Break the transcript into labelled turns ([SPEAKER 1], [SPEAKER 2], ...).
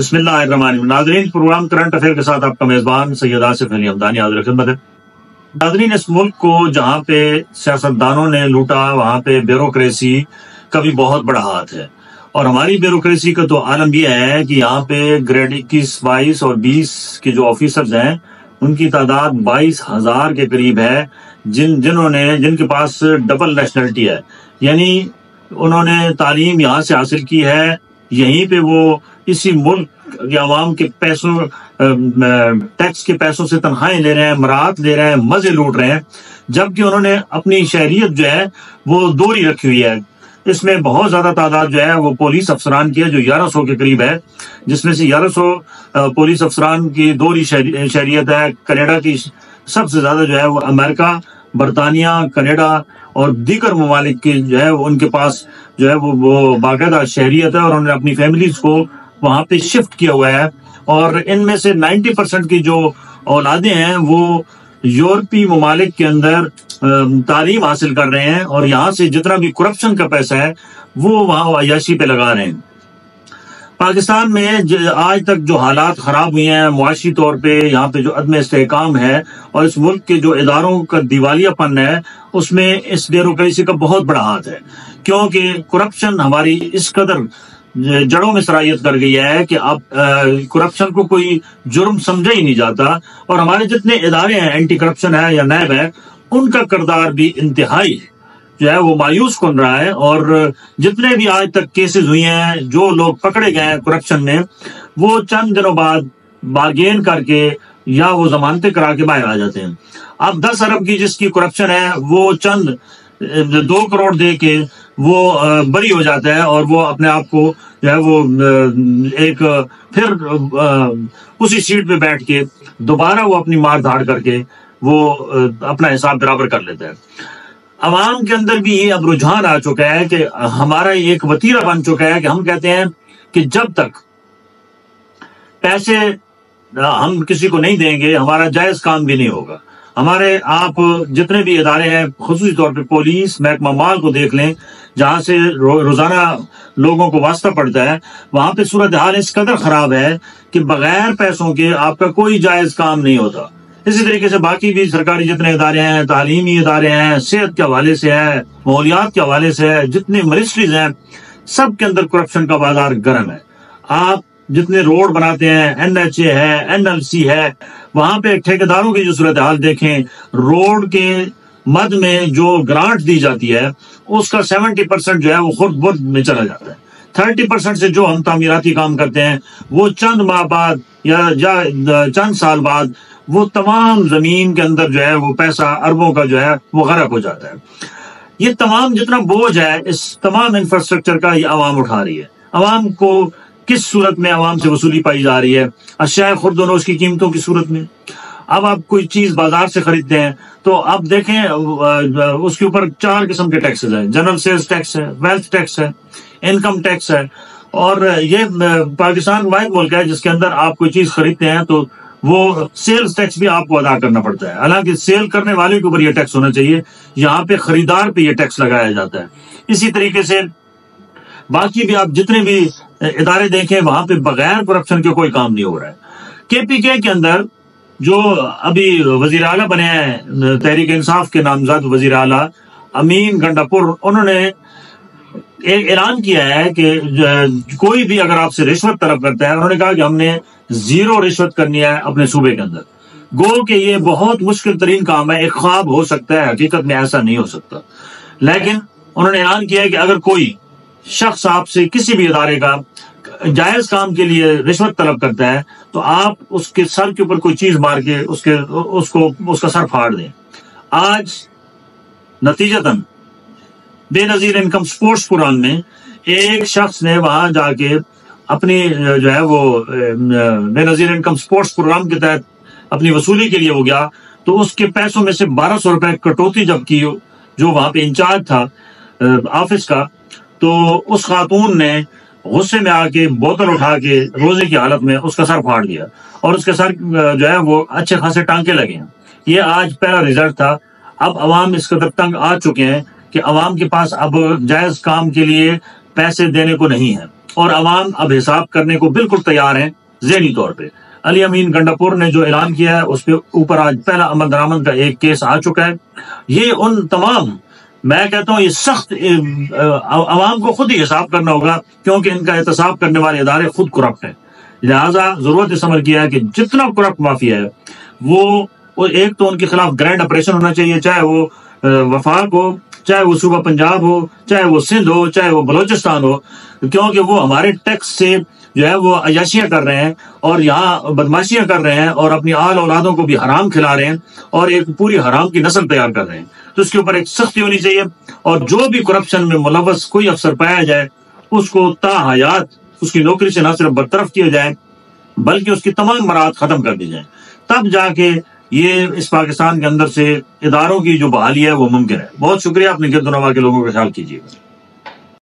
[SPEAKER 1] بسم اللہ الرحمن الرحیم۔ ناظرین، پروگرام کرنٹ افیئر کے ساتھ آپ کا میزبان سید آصف علی حمدانی حاضر خدمت ہے۔ ناظرین، اس ملک کو جہاں پہ سیاستدانوں نے لوٹا وہاں پہ بیوروکریسی کا بھی بہت بڑا ہاتھ ہے، اور ہماری بیوروکریسی کا تو عالم یہ ہے کہ یہاں پہ گریڈ 21، 22 اور 20 کے جو آفیسرز ہیں ان کی تعداد 22,000 کے قریب ہے، جن کے پاس ڈبل نیشنلٹی ہے، یعنی انہوں نے تعلیم یہاں سے حاصل کی ہے، یہیں پہ وہ اسی ملک کے عوام کے پیسوں ٹیکس کے پیسوں سے تنخواہیں لے رہے ہیں، مراعات لے رہے ہیں، مزے لوٹ رہے ہیں، جبکہ انہوں نے اپنی شہریت جو ہے وہ دوہری رکھی ہوئی ہے۔ اس میں بہت زیادہ تعداد جو ہے وہ پولیس افسران کی ہے، جو 1100 کے قریب ہے، جس میں سے 1100 پولیس افسران کی دوہری شہریت ہے۔ کینیڈا کی سب سے زیادہ جو ہے وہ امریکہ، برطانیہ، کینیڈا اور دیگر ممالک کے جو ہے ان کے پاس جو ہے وہ باقاعدہ شہریت ہے، اور انہوں نے اپنی فیملیز کو وہاں پہ شفٹ کیا ہوا ہے، اور ان میں سے 90% کی جو اولادیں ہیں وہ یورپی ممالک کے اندر تعلیم حاصل کر رہے ہیں، اور یہاں سے جتنا بھی کرپشن کا پیسہ ہے وہ وہاں عیاشی پہ لگا رہے ہیں۔ پاکستان میں آج تک جو حالات خراب ہوئے ہیں معاشی طور پہ، یہاں پہ جو عدم استحکام ہے اور اس ملک کے جو اداروں کا دیوالیہ پن ہے، اس میں اس بیوروکریسی کا بہت بڑا ہاتھ ہے، کیونکہ کرپشن ہماری اس قدر جڑوں میں سرایت کر گئی ہے کہ اب کرپشن کو کوئی جرم سمجھا ہی نہیں جاتا، اور ہمارے جتنے ادارے ہیں، اینٹی کرپشن ہے یا نیب ہے، ان کا کردار بھی انتہائی جو ہے وہ مایوس کن رہا ہے، اور جتنے بھی آج تک کیسز ہوئی ہیں، جو لوگ پکڑے گئے ہیں کرپشن میں، وہ چند دنوں بعد بارگین کر کے یا وہ ضمانتیں کرا کے باہر آ جاتے ہیں۔ اب 10 ارب کی جس کی کرپشن ہے وہ چند 2 کروڑ دے کے وہ بری ہو جاتا ہے، اور وہ اپنے آپ کو جو ہے وہ ایک پھر اسی سیٹ پہ بیٹھ کے دوبارہ وہ اپنی مار دھاڑ کر کے وہ اپنا حساب برابر کر لیتا ہے۔ عوام کے اندر بھی یہ اب رجحان آ چکا ہے کہ ہمارا ایک وتیرہ بن چکا ہے کہ ہم کہتے ہیں کہ جب تک پیسے ہم کسی کو نہیں دیں گے ہمارا جائز کام بھی نہیں ہوگا۔ ہمارے آپ جتنے بھی ادارے ہیں، خصوصی طور پہ پولیس، محکمہ مال کو دیکھ لیں، جہاں سے روزانہ لوگوں کو واسطہ پڑتا ہے، وہاں پہ صورتحال اس قدر خراب ہے کہ بغیر پیسوں کے آپ کا کوئی جائز کام نہیں ہوتا۔ اسی طریقے سے باقی بھی سرکاری جتنے ادارے ہیں، تعلیمی ادارے ہیں، صحت کے حوالے سے ہے، ماحولیات کے حوالے سے ہے، جتنے منسٹریز ہیں، سب کے اندر کرپشن کا بازار گرم ہے۔ آپ جتنے روڈ بناتے ہیں، NHA ہے، NLC ہے، وہاں پہ ٹھیکیداروں کی جو صورتحال دیکھیں، روڈ کے مد میں جو گرانٹ دی جاتی ہے اس کا 70% جو ہے وہ خرد برد میں چلا جاتا ہے۔ 30% سے جو ہم تعمیراتی کام کرتے ہیں وہ چند ماہ بعد یا چند سال بعد وہ تمام زمین کے اندر جو ہے وہ پیسہ اربوں کا جو ہے وہ غرق ہو جاتا ہے۔ یہ تمام جتنا بوجھ ہے اس تمام انفراسٹرکچر کا یہ عوام اٹھا رہی ہے۔ عوام کو کس صورت میں عوام سے وصولی پائی جا رہی ہے؟ اشیاء خرد و نوش کی قیمتوں کی صورت میں۔ اب آپ کوئی چیز بازار سے خریدتے ہیں تو آپ دیکھیں اس کے اوپر 4 قسم کے ٹیکسز ہیں۔ جنرل سیلز ٹیکس ہے، ویلتھ ٹیکس ہے، انکم ٹیکس ہے، اور یہ پاکستان واحد ملک ہے جس کے اندر آپ کوئی چیز خریدتے ہیں تو وہ سیلز ٹیکس بھی آپ کو ادا کرنا پڑتا ہے، حالانکہ سیل کرنے والے کے اوپر یہ ٹیکس ہونا چاہیے، یہاں پہ خریدار پہ یہ ٹیکس لگایا جاتا ہے۔ اسی طریقے سے باقی بھی آپ جتنے بھی ادارے دیکھیں وہاں پہ بغیر کرپشن کے کوئی کام نہیں ہو رہا ہے۔ KPK کے اندر جو ابھی وزیر اعلیٰ بنے ہیں، تحریک انصاف کے نامزد وزیر اعلیٰ امین گنڈاپور، انہوں نے ایک اعلان کیا ہے کہ کوئی بھی اگر آپ سے رشوت طلب کرتا ہے، انہوں نے کہا کہ ہم نے 0 رشوت کرنی ہے اپنے صوبے کے اندر۔ گو کہ یہ بہت مشکل ترین کام ہے، ایک خواب ہو سکتا ہے، حقیقت میں ایسا نہیں ہو سکتا، لیکن انہوں نے اعلان کیا ہے کہ اگر کوئی شخص آپ سے کسی بھی ادارے کا جائز کام کے لیے رشوت طلب کرتا ہے تو آپ اس کے سر کے اوپر کوئی چیز مار کے اس کا سر پھاڑ دیں۔ آج نتیجتاً بے نظیر انکم سپورٹس پروگرام میں ایک شخص نے وہاں جا کے اپنی جو ہے وہ بے نظیر انکم سپورٹس پروگرام کے تحت اپنی وصولی کے لیے ہو گیا، تو اس کے پیسوں میں سے 1200 روپے کٹوتی جب کی جو وہاں پہ انچارج تھا آفس کا، تو اس خاتون نے غصے میں آ کے بوتل اٹھا کے روزے کی حالت میں اس کا سر پھاڑ دیا، اور اس کے سر جو ہے وہ اچھے خاصے ٹانکے لگے ہیں۔ یہ آج پہلا رزلٹ تھا۔ اب عوام اس قدر تنگ آ چکے ہیں کہ عوام کے پاس اب جائز کام کے لیے پیسے دینے کو نہیں ہے۔ اور عوام اب حساب کرنے کو بالکل تیار ہیں ذہنی طور پہ۔ علی امین گنڈاپور نے جو اعلان کیا ہے اس پہ اوپر آج پہلا عمل درآمد کا ایک کیس آ چکا ہے۔ یہ ان تمام، میں کہتا ہوں یہ سخت عوام کو خود ہی حساب کرنا ہوگا، کیونکہ ان کا احتساب کرنے والے ادارے خود کرپٹ ہیں۔ لہٰذا ضرورت اس عمل کیا ہے کہ جتنا کرپٹ مافیا ہے وہ ایک تو ان کے خلاف گرینڈ آپریشن ہونا چاہیے، چاہے وہ وفاق ہو، چاہے وہ صوبہ پنجاب ہو، چاہے وہ سندھ ہو، چاہے وہ بلوچستان ہو، کیونکہ وہ ہمارے ٹیکس سے جو ہے وہ عیاشیاں کر رہے ہیں اور یہاں بدماشیاں کر رہے ہیں اور اپنی آل اولادوں کو بھی حرام کھلا رہے ہیں اور ایک پوری حرام کی نسل تیار کر رہے ہیں۔ تو اس کے اوپر ایک سختی ہونی چاہیے، اور جو بھی کرپشن میں ملوث کوئی افسر پایا جائے اس کو تا حیات اس کی نوکری سے نہ صرف برطرف کیا جائے بلکہ اس کی تمام مراحت ختم کر دی جائیں، تب جا کے یہ اس پاکستان کے اندر سے اداروں کی جو بحالی ہے وہ ممکن ہے۔ بہت شکریہ، اپنے گرد و نواح کے لوگوں کا خیال کیجیے گا۔